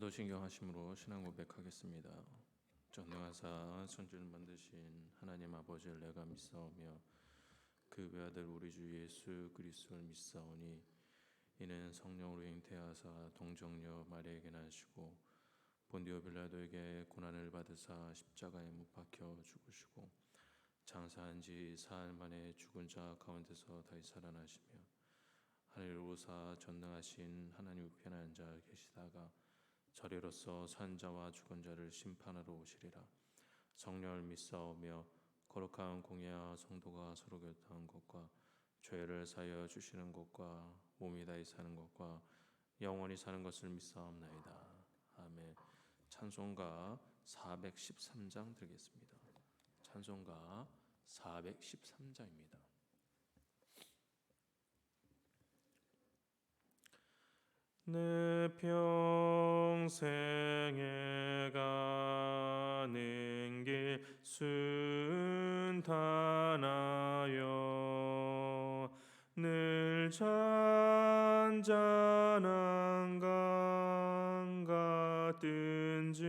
사도신경 하심으로 신앙 고백하겠습니다. 전능하사 천지를 만드신 하나님 아버지를 내가 믿사오며 그 외아들 우리 주 예수 그리스도를 믿사오니 이는 성령으로 잉태하사 동정녀 마리아에게 나시고 본디오 빌라도에게 고난을 받으사 십자가에 못 박혀 죽으시고 장사한 지 사흘 만에 죽은 자 가운데서 다시 살아나시며 하늘로 오사 전능하신 하나님 우편에 앉아 계시다가 저리로서 산 자와 죽은 자를 심판하러 오시리라. 성령을 믿사오며 거룩한 공예와 성도가 서로 교통한 것과 죄를 사하여 주시는 것과 몸이 다시 사는 것과 영원히 사는 것을 믿사옵나이다. 아멘. 찬송가 413장 드리겠습니다. 찬송가 413장입니다. 내 평생에 가는 길 순탄하여 늘 잔잔한 강 같든지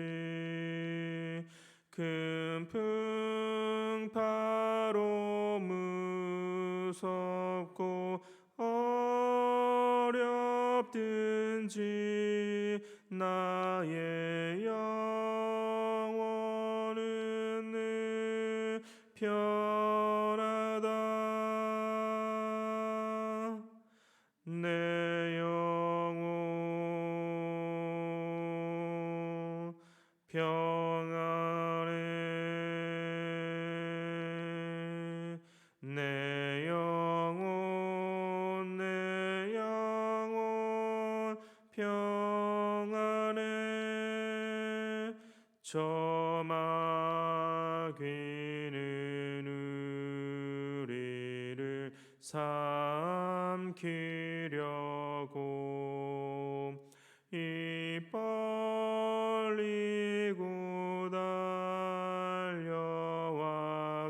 큰 풍파로 무섭고 어렵든지 나의 영혼은 늘 편하다. 내 영혼 평안해. 내 영혼 평안해. 저 마귀는 우리를 삼키려고 입 벌리고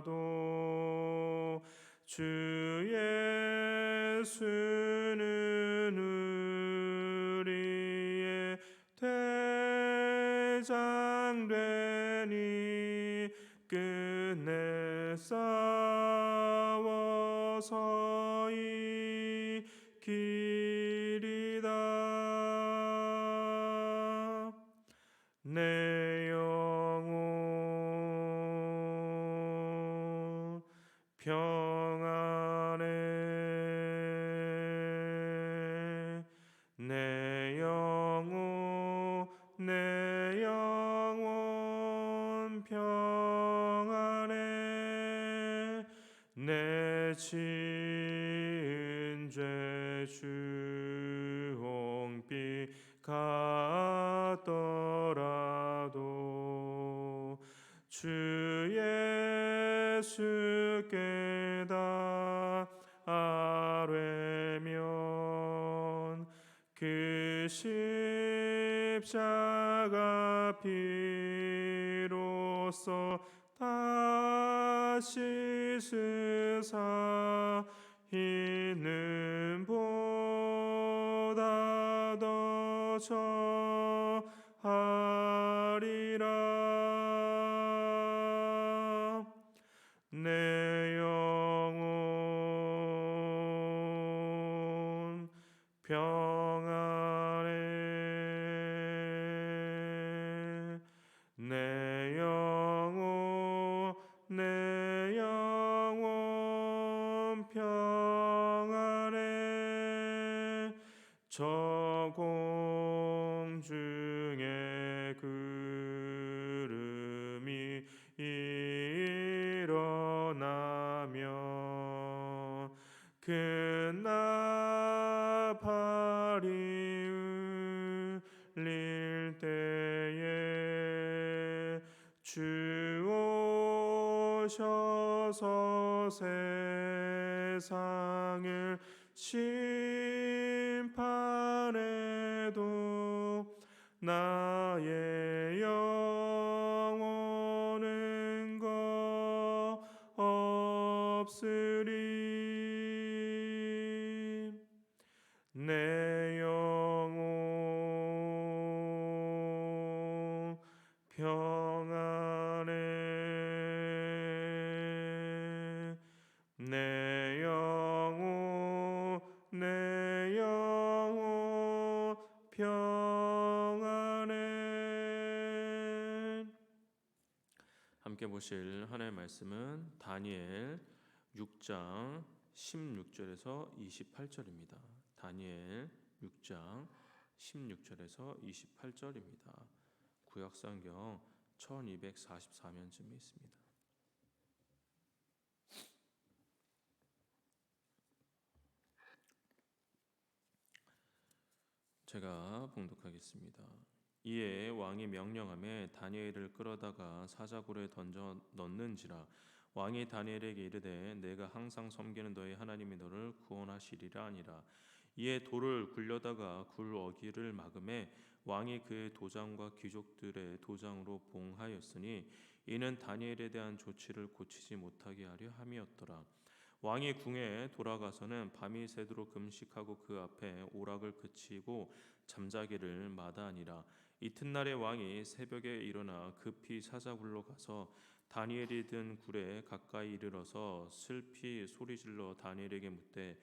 달려와도 주 예수는 우리의 대장 되니 끝내 싸워서 이기리다. 내 영혼 평안해. 내 영혼 평안해. 내 지은 죄 주홍빛 같더라도 주 예수께 다 아뢰면 그 십자가 피로써 다 씻으사 있는 보다 더 처하리라. 내 영혼 평안해. 내 영혼 평안해. 저 공중에 구름이 일어나면 큰 나팔이 울릴 때에 주 오셔서 세상을 심판해도 나의 영혼은 없으리. 내 영혼 함께 보실 하나님의 말씀은 다니엘 6장 16절에서 28절입니다. 다니엘 6장 16절에서 28절입니다. 구약성경 1244면쯤에 있습니다. 제가 봉독하겠습니다. 이에 왕이 명령하매 다니엘을 끌어다가 사자굴에 던져 넣는지라. 왕이 다니엘에게 이르되 내가 항상 섬기는 너의 하나님이 너를 구원하시리라 하니라. 이에 돌을 굴려다가 굴 어귀를 막음에 왕이 그의 도장과 귀족들의 도장으로 봉하였으니 이는 다니엘에 대한 조치를 고치지 못하게 하려 함이었더라. 왕이 궁에 돌아가서는 밤이 새도록 금식하고 그 앞에 오락을 그치고 잠자기를 마다하니라. 이튿날에 왕이 새벽에 일어나 급히 사자굴로 가서 다니엘이 든 굴에 가까이 이르러서 슬피 소리질러 다니엘에게 묻되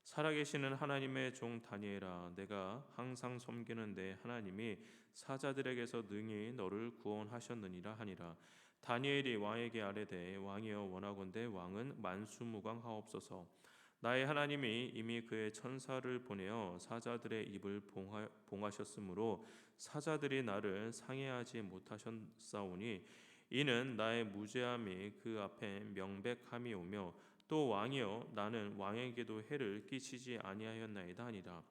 살아계시는 하나님의 종 다니엘아, 내가 항상 섬기는 내 하나님이 사자들에게서 능히 너를 구원하셨느니라 하니라. 다니엘이 왕에게 아뢰되 왕이여 원하건대 왕은 만수무강하옵소서. 나의 하나님이 이미 그의 천사를 보내어 사자들의 입을 봉하셨으므로 사자들이 나를 상해하지 못하셨사오니 이는 나의 무죄함이 그 앞에 명백함이오며 또 왕이여 나는 왕에게도 해를 끼치지 아니하였나이다 하니라.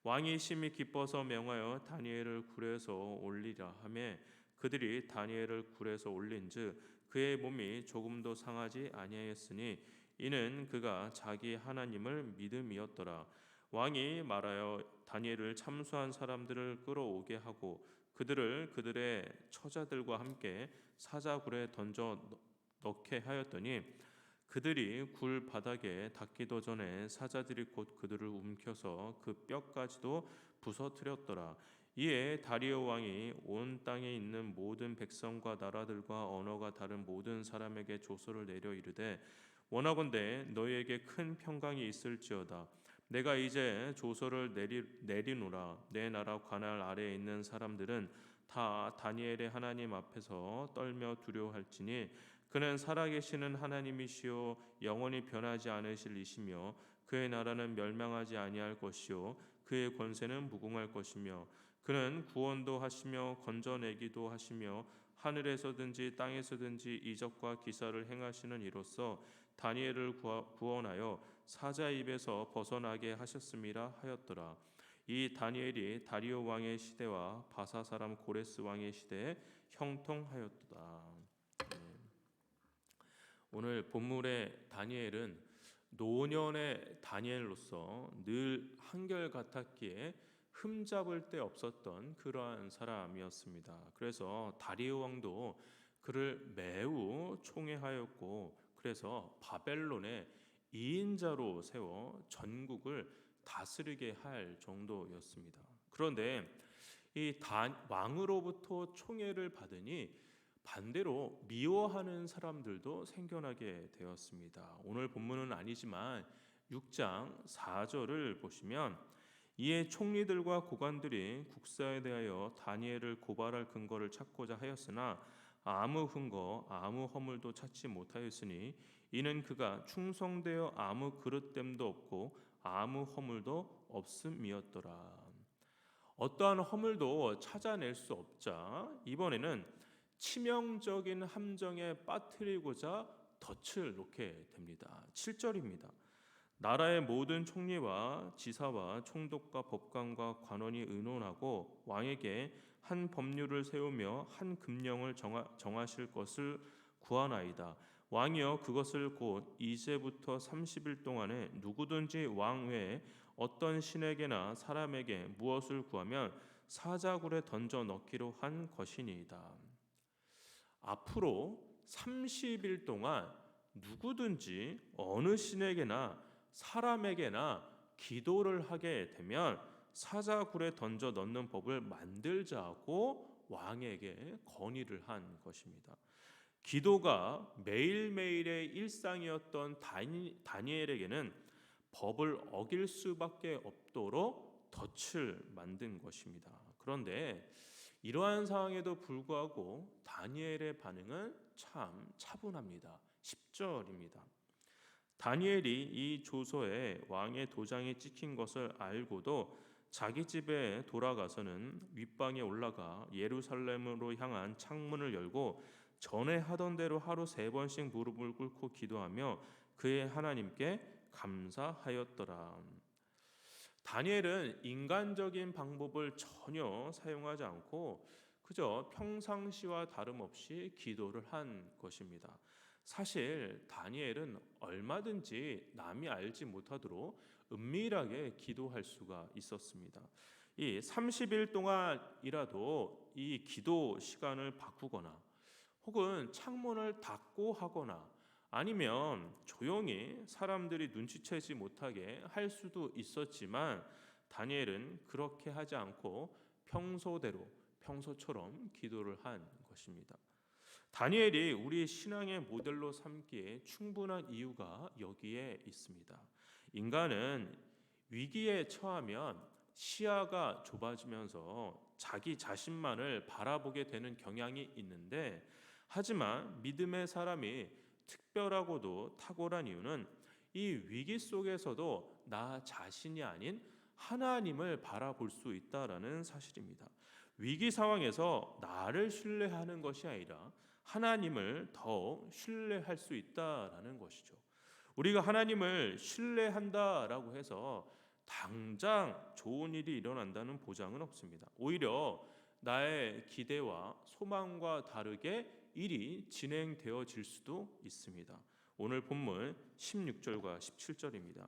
왕이 심히 기뻐서 명하여 다니엘을 굴에서 올리라 하매 그들이 다니엘을 굴에서 올린즉 그의 몸이 조금도 상하지 아니하였으니 이는 그가 자기 하나님을 믿음이었더라. 왕이 말하여 다니엘을 참수한 사람들을 끌어오게 하고 그들을 그들의 처자들과 함께 사자굴에 던져 넣게 하였더니 그들이 굴 바닥에 닿기도 전에 사자들이 곧 그들을 움켜서 그 뼈까지도 부서뜨렸더라. 이에 다리오 왕이 온 땅에 있는 모든 백성과 나라들과 언어가 다른 모든 사람에게 조서를 내려 이르되 원하건대 너희에게 큰 평강이 있을지어다. 내가 이제 조서를 내리노라. 내 나라 관할 아래에 있는 사람들은 다 다니엘의 하나님 앞에서 떨며 두려워할지니 그는 살아계시는 하나님이시요 영원히 변하지 않으실 이시며 그의 나라는 멸망하지 아니할 것이요 그의 권세는 무궁할 것이며 그는 구원도 하시며 건져내기도 하시며 하늘에서든지 땅에서든지 이적과 기사를 행하시는 이로써 다니엘을 구원하여 사자 입에서 벗어나게 하셨음이라 하였더라. 이 다니엘이 다리오 왕의 시대와 바사 사람 고레스 왕의 시대에 형통하였도다. 오늘 본문의 다니엘은 노년의 다니엘로서 늘 한결같았기에 흠잡을 데 없었던 그러한 사람이었습니다. 그래서 다리오 왕도 그를 매우 총애하였고 그래서 바벨론의 2인자로 세워 전국을 다스리게 할 정도였습니다. 그런데 이 왕으로부터 총애를 받으니 반대로 미워하는 사람들도 생겨나게 되었습니다. 오늘 본문은 아니지만 6장 4절을 보시면 이에 총리들과 고관들이 국사에 대하여 다니엘을 고발할 근거를 찾고자 하였으나 아무 근거 아무 허물도 찾지 못하였으니 이는 그가 충성되어 아무 그릇됨도 없고 아무 허물도 없음이었더라. 어떠한 허물도 찾아낼 수 없자 이번에는 치명적인 함정에 빠뜨리고자 덫을 놓게 됩니다. 7절입니다. 나라의 모든 총리와 지사와 총독과 법관과 관원이 의논하고 왕에게 한 법률을 세우며 한 금령을 정하실 것을 구하나이다. 왕이여 그것을 곧 이제부터 30일 동안에 누구든지 왕 외에 어떤 신에게나 사람에게 무엇을 구하면 사자굴에 던져 넣기로 한 것이니이다. 앞으로 30일 동안 누구든지 어느 신에게나 사람에게나 기도를 하게 되면 사자굴에 던져 넣는 법을 만들자고 왕에게 건의를 한 것입니다. 기도가 매일매일의 일상이었던 다니엘에게는 법을 어길 수밖에 없도록 덫을 만든 것입니다. 그런데 이러한 상황에도 불구하고 다니엘의 반응은 참 차분합니다. 10절입니다. 다니엘이 이 조서에 왕의 도장이 찍힌 것을 알고도 자기 집에 돌아가서는 윗방에 올라가 예루살렘으로 향한 창문을 열고 전에 하던 대로 하루 3번씩 무릎을 꿇고 기도하며 그의 하나님께 감사하였더라. 다니엘은 인간적인 방법을 전혀 사용하지 않고 그저 평상시와 다름없이 기도를 한 것입니다. 사실 다니엘은 얼마든지 남이 알지 못하도록 은밀하게 기도할 수가 있었습니다. 이 30일 동안이라도 이 기도 시간을 바꾸거나 혹은 창문을 닫고 하거나 아니면 조용히 사람들이 눈치채지 못하게 할 수도 있었지만 다니엘은 그렇게 하지 않고 평소처럼 기도를 한 것입니다. 다니엘이 우리 신앙의 모델로 삼기에 충분한 이유가 여기에 있습니다. 인간은 위기에 처하면 시야가 좁아지면서 자기 자신만을 바라보게 되는 경향이 있는데 하지만 믿음의 사람이 특별하고도 탁월한 이유는 이 위기 속에서도 나 자신이 아닌 하나님을 바라볼 수 있다라는 사실입니다. 위기 상황에서 나를 신뢰하는 것이 아니라 하나님을 더 신뢰할 수 있다라는 것이죠. 우리가 하나님을 신뢰한다라고 해서 당장 좋은 일이 일어난다는 보장은 없습니다. 오히려 나의 기대와 소망과 다르게 일이 진행되어질 수도 있습니다. 오늘 본문 16절과 17절입니다.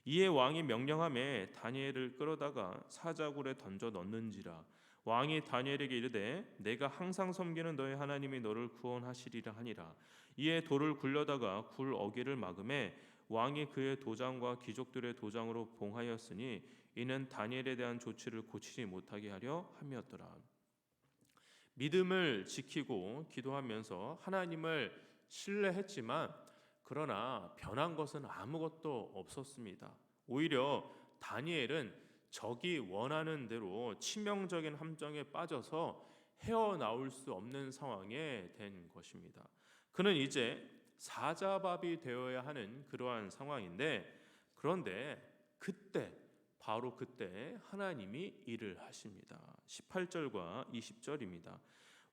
이에 왕이 명령하매 다니엘을 끌어다가 사자굴에 던져 넣는지라. 왕이 다니엘에게 이르되 내가 항상 섬기는 너의 하나님이 너를 구원하시리라 하니라. 이에 돌을 굴려다가 굴 어귀를 막음에 왕이 그의 도장과 귀족들의 도장으로 봉하였으니 이는 다니엘에 대한 조치를 고치지 못하게 하려 함이었더라. 믿음을 지키고 기도하면서 하나님을 신뢰했지만 그러나 변한 것은 아무것도 없었습니다. 오히려 다니엘은 적이 원하는 대로 치명적인 함정에 빠져서 헤어나올 수 없는 상황에 된 것입니다. 그는 이제 사자밥이 되어야 하는 그러한 상황인데 그런데 바로 그때 하나님이 일을 하십니다. 18절과 20절입니다.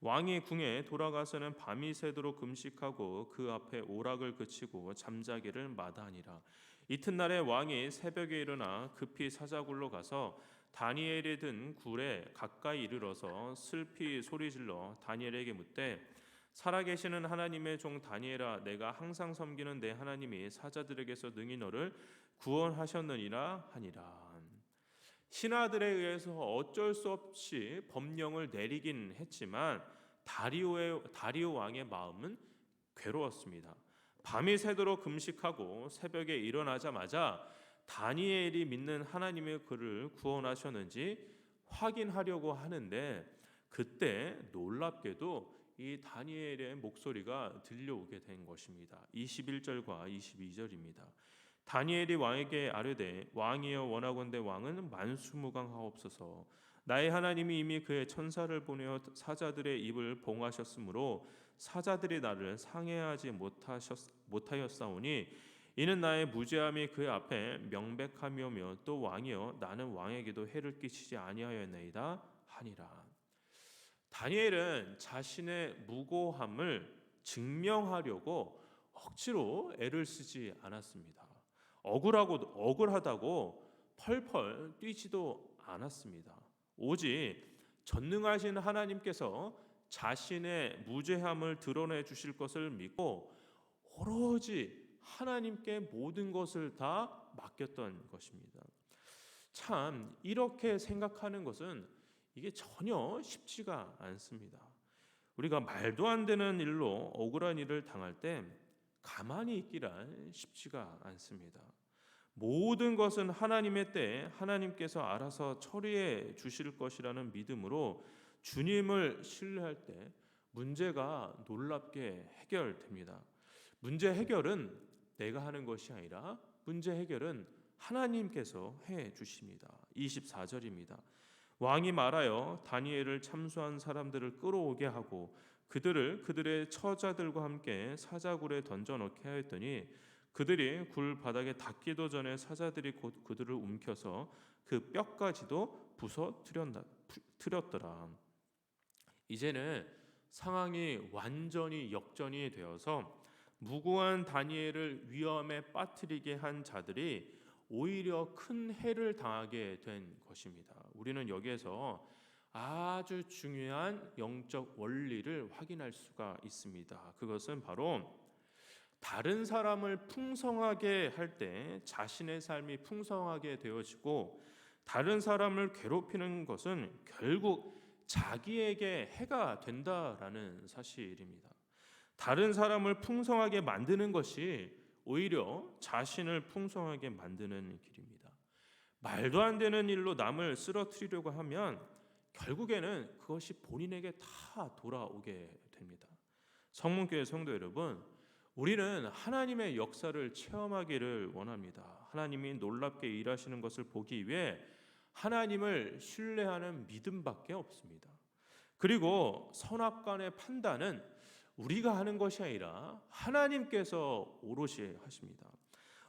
왕이 궁에 돌아가서는 밤이 새도록 금식하고 그 앞에 오락을 그치고 잠자기를 마다하니라. 이튿날에 왕이 새벽에 일어나 급히 사자굴로 가서 다니엘이 든 굴에 가까이 이르러서 슬피 소리질러 다니엘에게 묻되 살아계시는 하나님의 종 다니엘아 내가 항상 섬기는 내 하나님이 사자들에게서 능히 너를 구원하셨느니라 하니라. 신하들에 의해서 어쩔 수 없이 법령을 내리긴 했지만 다리오 왕의 마음은 괴로웠습니다. 밤이 새도록 금식하고 새벽에 일어나자마자 다니엘이 믿는 하나님의 그를 구원하셨는지 확인하려고 하는데 그때 놀랍게도 이 다니엘의 목소리가 들려오게 된 것입니다. 21절과 22절입니다. 다니엘이 왕에게 아뢰되 왕이여 원하건대 왕은 만수무강하옵소서. 나의 하나님이 이미 그의 천사를 보내어 사자들의 입을 봉하셨으므로 사자들이 나를 상해하지 못하였사오니 이는 나의 무죄함이 그의 앞에 명백함이오며 또 왕이여 나는 왕에게도 해를 끼치지 아니하였나이다 하니라. 다니엘은 자신의 무고함을 증명하려고 억지로 애를 쓰지 않았습니다. 억울하다고 펄펄 뛰지도 않았습니다. 오직 전능하신 하나님께서 자신의 무죄함을 드러내 주실 것을 믿고 오로지 하나님께 모든 것을 다 맡겼던 것입니다. 참 이렇게 생각하는 것은 이게 전혀 쉽지가 않습니다. 우리가 말도 안 되는 일로 억울한 일을 당할 때 가만히 있기란 쉽지가 않습니다. 모든 것은 하나님의 때에 하나님께서 알아서 처리해 주실 것이라는 믿음으로 주님을 신뢰할 때 문제가 놀랍게 해결됩니다. 문제 해결은 내가 하는 것이 아니라 문제 해결은 하나님께서 해 주십니다. 24절입니다. 왕이 말하여 다니엘을 참수한 사람들을 끌어오게 하고 그들을 그들의 처자들과 함께 사자굴에 던져넣게 하였더니 그들이 굴 바닥에 닿기도 전에 사자들이 곧 그들을 움켜서 그 뼈까지도 부서뜨렸더라. 이제는 상황이 완전히 역전이 되어서 무고한 다니엘을 위험에 빠뜨리게 한 자들이 오히려 큰 해를 당하게 된 것입니다. 우리는 여기에서 아주 중요한 영적 원리를 확인할 수가 있습니다. 그것은 바로 다른 사람을 풍성하게 할 때 자신의 삶이 풍성하게 되어지고 다른 사람을 괴롭히는 것은 결국 자기에게 해가 된다라는 사실입니다. 다른 사람을 풍성하게 만드는 것이 오히려 자신을 풍성하게 만드는 길입니다. 말도 안 되는 일로 남을 쓰러뜨리려고 하면 결국에는 그것이 본인에게 다 돌아오게 됩니다. 성문교회 성도 여러분, 우리는 하나님의 역사를 체험하기를 원합니다. 하나님이 놀랍게 일하시는 것을 보기 위해 하나님을 신뢰하는 믿음밖에 없습니다. 그리고 선악간의 판단은 우리가 하는 것이 아니라 하나님께서 오롯이 하십니다.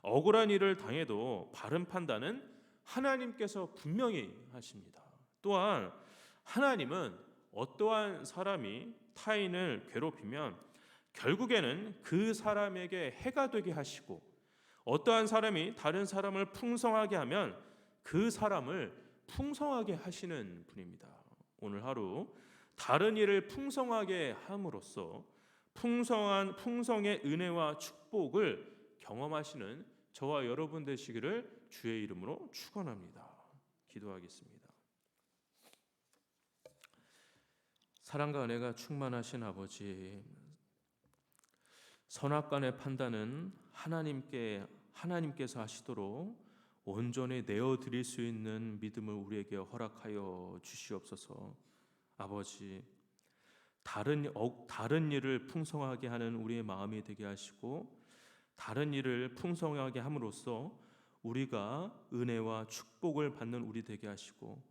억울한 일을 당해도 바른 판단은 하나님께서 분명히 하십니다. 또한 하나님은 어떠한 사람이 타인을 괴롭히면 결국에는 그 사람에게 해가 되게 하시고 어떠한 사람이 다른 사람을 풍성하게 하면 그 사람을 풍성하게 하시는 분입니다. 오늘 하루 다른 일을 풍성하게 함으로써 풍성의 은혜와 축복을 경험하시는 저와 여러분 되시기를 주의 이름으로 축원합니다. 기도하겠습니다. 사랑과 은혜가 충만하신 아버지, 선악간의 판단은 하나님께서 하시도록 온전히 내어드릴 수 있는 믿음을 우리에게 허락하여 주시옵소서. 아버지, 다른 일을 풍성하게 하는 우리의 마음이 되게 하시고 다른 일을 풍성하게 함으로써 우리가 은혜와 축복을 받는 우리 되게 하시고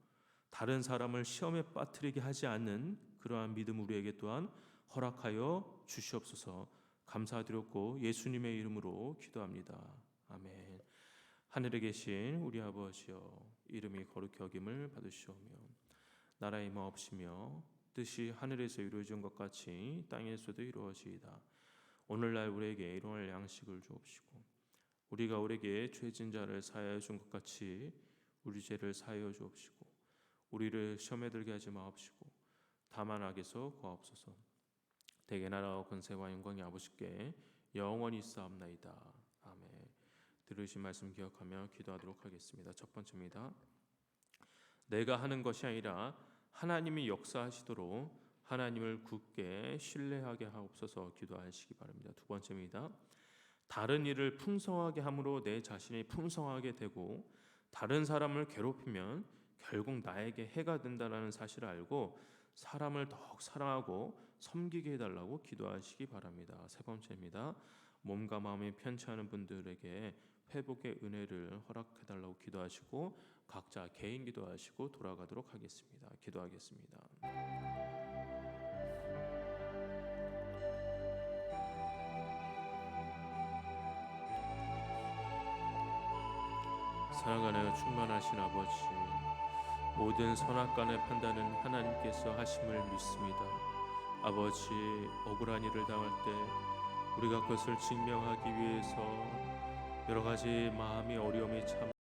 다른 사람을 시험에 빠뜨리게 하지 않는 그러한 믿음 우리에게 또한 허락하여 주시옵소서. 감사드렸고 예수님의 이름으로 기도합니다. 아멘. 하늘에 계신 우리 아버지여, 이름이 거룩히 여김을 받으시오며 나라의 마옵시며 뜻이 하늘에서 이루어진 것 같이 땅에서도 이루어지이다. 오늘날 우리에게 일용할 양식을 주옵시고 우리가 우리에게 죄진 자를 사하여 준 것 같이 우리 죄를 사하여 주옵시고 우리를 시험에 들게 하지 마옵시고 다만 악에서 구하옵소서. 대개 나라와 권세와 영광이 아버지께 영원히 있사옵나이다. 아멘. 들으신 말씀 기억하며 기도하도록 하겠습니다. 첫 번째입니다. 내가 하는 것이 아니라 하나님이 역사하시도록 하나님을 굳게 신뢰하게 하옵소서. 기도하시기 바랍니다. 두 번째입니다. 다른 일을 풍성하게 함으로 내 자신이 풍성하게 되고 다른 사람을 괴롭히면 결국 나에게 해가 된다는 사실을 알고 사람을 더욱 사랑하고 섬기게 해달라고 기도하시기 바랍니다. 세 번째입니다. 몸과 마음이 편치 않은 분들에게 회복의 은혜를 허락해달라고 기도하시고 각자 개인 기도하시고 돌아가도록 하겠습니다. 기도하겠습니다. 사랑하여 충만하신 아버지, 모든 선악간의 판단은 하나님께서 하심을 믿습니다. 아버지, 억울한 일을 당할 때 우리가 그것을 증명하기 위해서 여러 가지 마음의 어려움이 참